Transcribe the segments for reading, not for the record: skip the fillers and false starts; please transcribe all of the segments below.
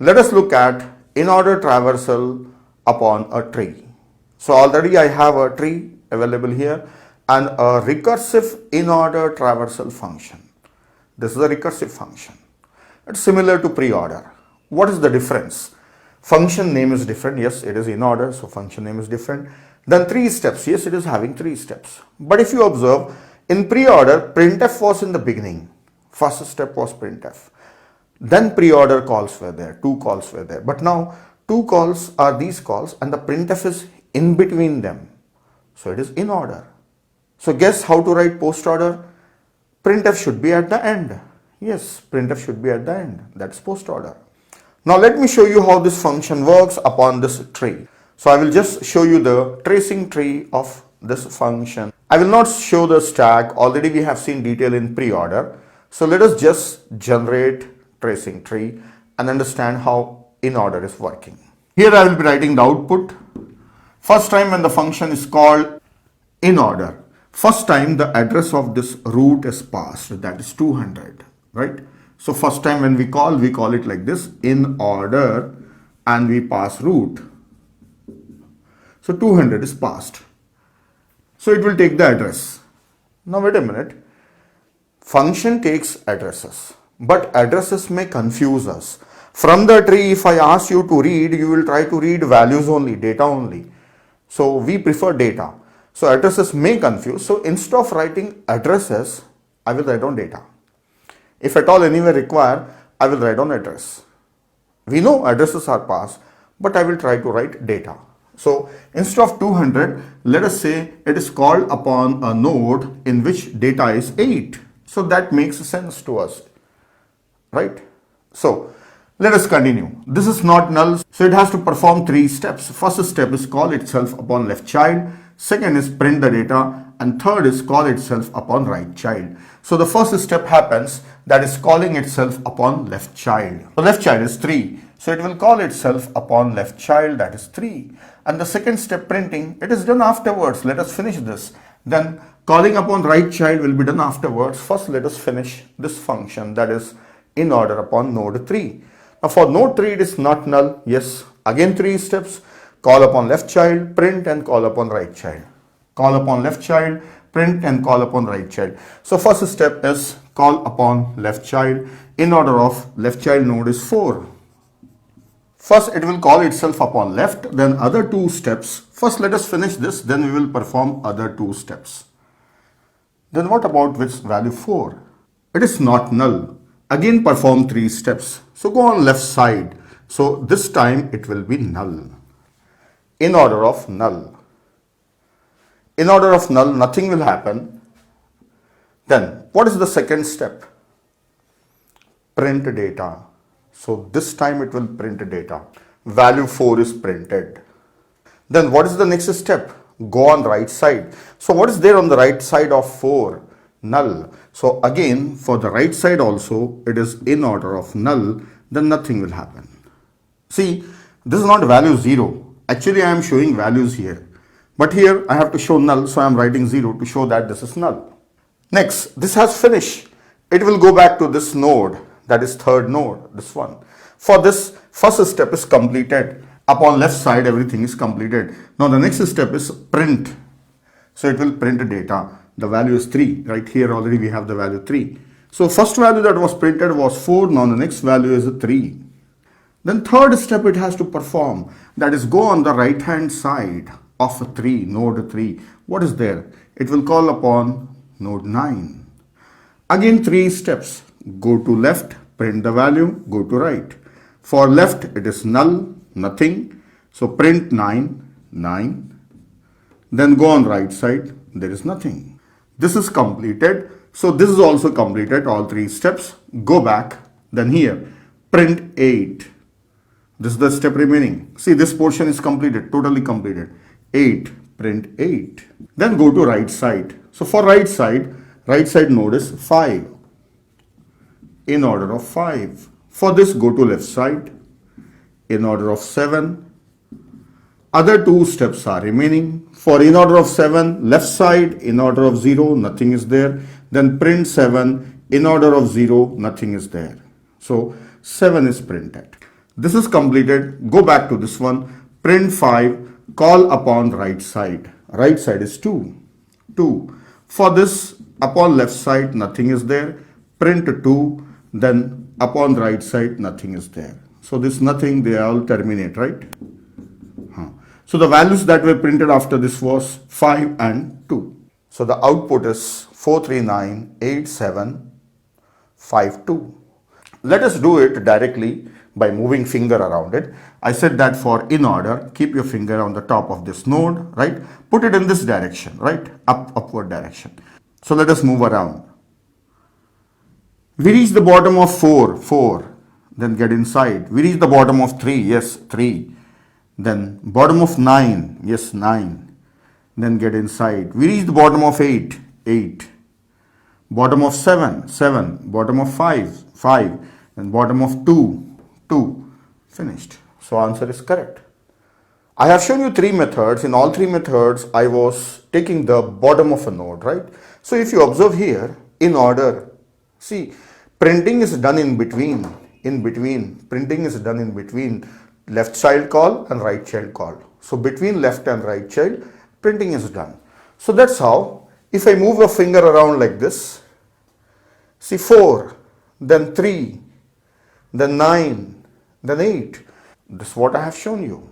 Let us look at in-order traversal upon a tree. So already I have a tree available here and a recursive in-order traversal function. This is a recursive function. It's similar to pre-order. What is the difference? Function name is different. Yes, it is in order, so function name is different. Then 3 steps. Yes, it is having 3 steps. But if you observe, in pre-order, printf was in the beginning. First step was printf. Then pre-order calls were there. 2 calls were there. But now 2 calls are these calls and the printf is in between them. So it is in order. So guess how to write post order? Printf should be at the end. Yes, printf should be at the end. That's post order. Now let me show you how this function works upon this tree. So I will just show you the tracing tree of this function. I will not show the stack. Already we have seen detail in pre-order. So let us just generate tracing tree and understand how in order is working. Here I will be writing the output. First time when the function is called in order, first time the address of this root is passed, that is 200, right? So first time when we call it like this, in order, and we pass root. So 200 is passed. So it will take the address. Now wait a minute. Function takes addresses, but addresses may confuse us. From the tree, if I ask you to read, you will try to read values only, data only. So we prefer data. So addresses may confuse. So instead of writing addresses, I will write down data. If at all anywhere required, I will write down address. We know addresses are passed, but I will try to write data. So instead of 200, let us say it is called upon a node in which data is 8. So that makes sense to us, right? So let us continue. This is not null, so it has to perform 3 steps. First step is call itself upon left child. Second is print the data. And third is call itself upon right child. So the first step happens, that is calling itself upon left child. So left child is 3. So it will call itself upon left child, that is 3. And the second step, printing, it is done afterwards. Let us finish this. Then calling upon right child will be done afterwards. First let us finish this function, that is in order upon node 3. Now for node 3 it is not null. Yes, again 3 steps. Call upon left child, print, and call upon right child. Call upon left child, print, and call upon right child. So first step is call upon left child. In order of left child node is 4. First it will call itself upon left, then other 2 steps. First let us finish this, then we will perform other 2 steps. Then what about with value 4? It is not null. Again perform 3 steps. So go on left side. So this time it will be null. In order of null. In order of null, nothing will happen. Then what is the second step? Print data. So this time it will print data. Value 4 is printed. Then what is the next step? Go on right side. So what is there on the right side of 4? Null. So again for the right side also it is in order of null. Then nothing will happen. See, this is not value 0. Actually I am showing values here. But here I have to show null, so I am writing 0 to show that this is null. Next, this has finished. It will go back to this node, that is third node, this one. For this, first step is completed. Upon left side, everything is completed. Now the next step is print. So it will print data. The value is 3. Right here already we have the value 3. So first value that was printed was 4. Now the next value is 3. Then third step it has to perform. That is go on the right hand side of 3, node 3. What is there? It will call upon node 9. Again 3 steps. Go to left, print the value, go to right. For left it is null, nothing. So print 9, 9. Then go on right side, there is nothing. This is completed. So this is also completed, all 3 steps. Go back, then here, print 8. This is the step remaining. See, this portion is completed, totally completed. 8, print 8. Then go to right side. So for right side node is 5. In order of 5. For this, go to left side. In order of 7. Other 2 steps are remaining. For in order of 7, left side, in order of 0, nothing is there. Then print 7, in order of 0, nothing is there. So 7 is printed. This is completed. Go back to this one. Print 5. Call upon right side. Right side is 2. 2. For this, upon left side, nothing is there. Print 2. Then upon right side, nothing is there. So this nothing, they all terminate, right? So the values that were printed after this was 5 and 2. So the output is 4398752. Let us do it directly by moving finger around it. I said that for in order, keep your finger on the top of this node, right? Put it in this direction, right? Upward direction. So let us move around. We reach the bottom of 4, then get inside. We reach the bottom of 3, yes, 3. Then bottom of 9, yes, 9. Then get inside. We reach the bottom of 8, 8. Bottom of 7, 7. Bottom of 5, 5. And bottom of 2, 2. Finished. So answer is correct. I have shown you 3 methods. In all 3 methods, I was taking the bottom of a node, right? So if you observe here, in order, see, printing is done in between. Printing is done in between left child call and right child call. So between left and right child, printing is done. So that's how, if I move a finger around like this, see 4, then 3, then 9, then 8. This is what I have shown you.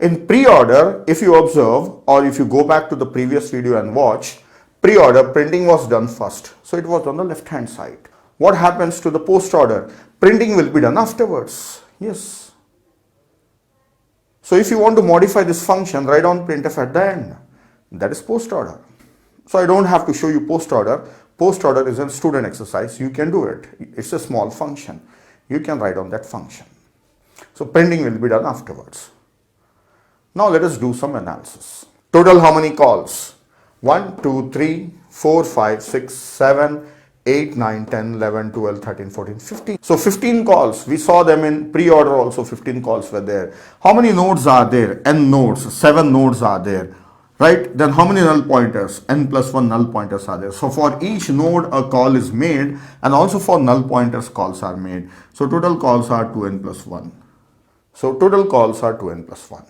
In pre-order, if you observe or if you go back to the previous video and watch, pre-order printing was done first. So it was on the left hand side. What happens to the post-order? Printing will be done afterwards. Yes. So if you want to modify this function, write on printf at the end. That is post-order. So I don't have to show you post-order. Post-order is a student exercise. You can do it. It's a small function. You can write on that function. So printing will be done afterwards. Now let us do some analysis. Total how many calls? 1, 2, 3, 4, 5, 6, 7, 8, 9, 10, 11, 12, 13, 14, 15. So 15 calls. We saw them in pre-order also. 15 calls were there. How many nodes are there? N nodes. 7 nodes are there. Right? Then how many null pointers? N plus 1 null pointers are there. So for each node a call is made, and also for null pointers calls are made. So total calls are 2n plus 1. So total calls are 2n plus 1.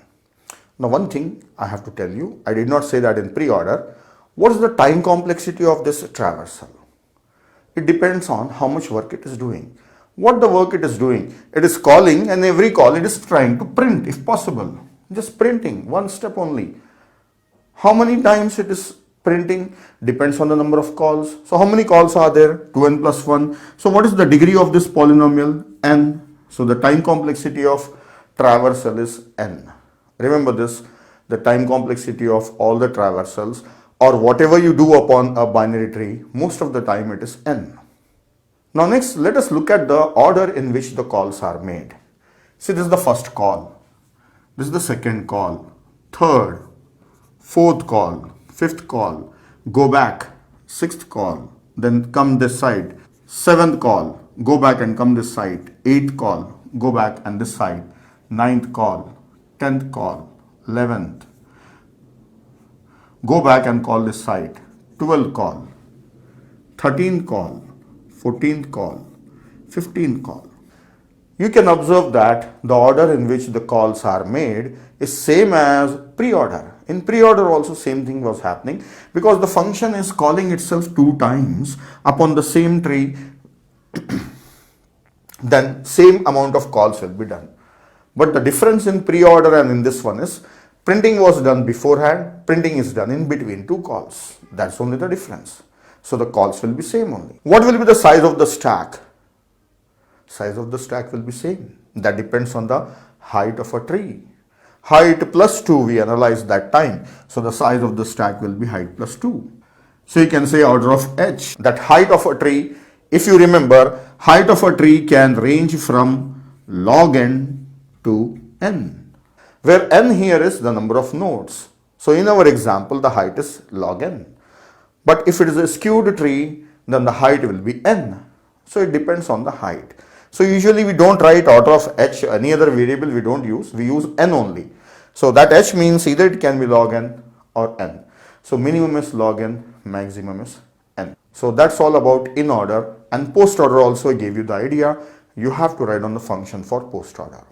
Now one thing I have to tell you, I did not say that in pre-order. What is the time complexity of this traversal? It depends on how much work it is doing. What the work it is doing? It is calling, and every call it is trying to print if possible. Just printing, one step only. How many times it is printing depends on the number of calls. So how many calls are there? 2n plus 1. So what is the degree of this polynomial? N. So the time complexity of traversal is n. Remember this, the time complexity of all the traversals or whatever you do upon a binary tree, most of the time it is n. Now next, let us look at the order in which the calls are made. See, this is the first call. This is the second call. Third, fourth call, fifth call, go back, sixth call, then come this side, seventh call, go back and come this side, eighth call, go back and this side, ninth call, 10th call, 11th, go back and call this side, 12th call, 13th call, 14th call, 15th call. You can observe that the order in which the calls are made is same as pre-order. In pre-order also same thing was happening because the function is calling itself 2 times upon the same tree. Then same amount of calls will be done. But the difference in pre-order and in this one is printing was done beforehand, printing is done in between 2 calls. That's only the difference. So the calls will be same only. What will be the size of the stack? Size of the stack will be same. That depends on the height of a tree. Height plus 2 we analyzed that time. So the size of the stack will be height plus 2. So you can say order of h. That height of a tree, if you remember, height of a tree can range from log n to n, where n here is the number of nodes. So in our example, the height is log n. But if it is a skewed tree, then the height will be n. So it depends on the height. So usually we don't write order of h, any other variable we don't use, we use n only. So that h means either it can be log n or n. So minimum is log n, maximum is n. So that's all about in order, and post order also gave you the idea, you have to write down the function for post order.